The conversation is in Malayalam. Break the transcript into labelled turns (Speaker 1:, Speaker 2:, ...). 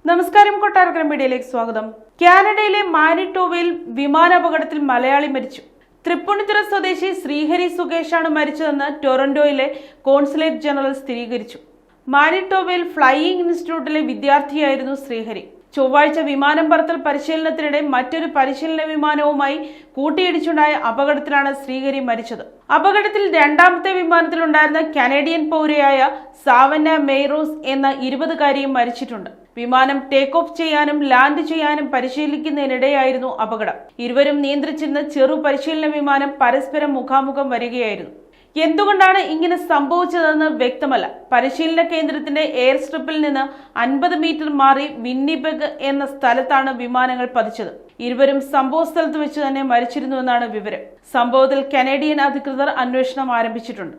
Speaker 1: നമസ്കാരം, കൊട്ടാരക്കര മീഡിയയിലേക്ക് സ്വാഗതം. കാനഡയിലെ മാനിറ്റോവയിൽ വിമാനാപകടത്തിൽ മലയാളി മരിച്ചു. തൃപ്പൂണിത്തുറ സ്വദേശി ശ്രീഹരി സുകേഷാണ് മരിച്ചതെന്ന് ടൊറന്റോയിലെ കോൺസുലേറ്റ് ജനറൽ സ്ഥിരീകരിച്ചു. മാനിറ്റോവയിൽ ഫ്ലൈയിംഗ് ഇൻസ്റ്റിറ്റ്യൂട്ടിലെ വിദ്യാർത്ഥിയായിരുന്നു ശ്രീഹരി. ചൊവ്വാഴ്ച വിമാനം പറത്തൽ പരിശീലനത്തിനിടെ മറ്റൊരു പരിശീലന വിമാനവുമായി കൂട്ടിയിടിച്ചുണ്ടായ അപകടത്തിലാണ് ശ്രീഹരി മരിച്ചത്. അപകടത്തിൽ രണ്ടാമത്തെ വിമാനത്തിലുണ്ടായിരുന്ന കനേഡിയൻ പൗരയായ സാവന്ന മെയ്റോസ് എന്ന 20-കാരിയും മരിച്ചിട്ടുണ്ട്. വിമാനം ടേക്ക് ഓഫ് ചെയ്യാനും ലാൻഡ് ചെയ്യാനും പരിശീലിക്കുന്നതിനിടെയായിരുന്നു അപകടം. ഇരുവരും നിയന്ത്രിച്ചിരുന്ന ചെറു പരിശീലന വിമാനം പരസ്പരം മുഖാമുഖം വരികയായിരുന്നു. എന്തുകൊണ്ടാണ് ഇങ്ങനെ സംഭവിച്ചതെന്ന് വ്യക്തമല്ല. പരിശീലന കേന്ദ്രത്തിന്റെ എയർ സ്ട്രിപ്പിൽ നിന്ന് 50 മീറ്റർ മാറി വിന്നിപെഗ് എന്ന സ്ഥലത്താണ് വിമാനങ്ങൾ പതിച്ചത്. ഇരുവരും സംഭവ സ്ഥലത്ത് വെച്ച് തന്നെ മരിച്ചിരുന്നുവെന്നാണ് വിവരം. സംഭവത്തിൽ കനേഡിയൻ അധികൃതർ അന്വേഷണം ആരംഭിച്ചിട്ടുണ്ട്.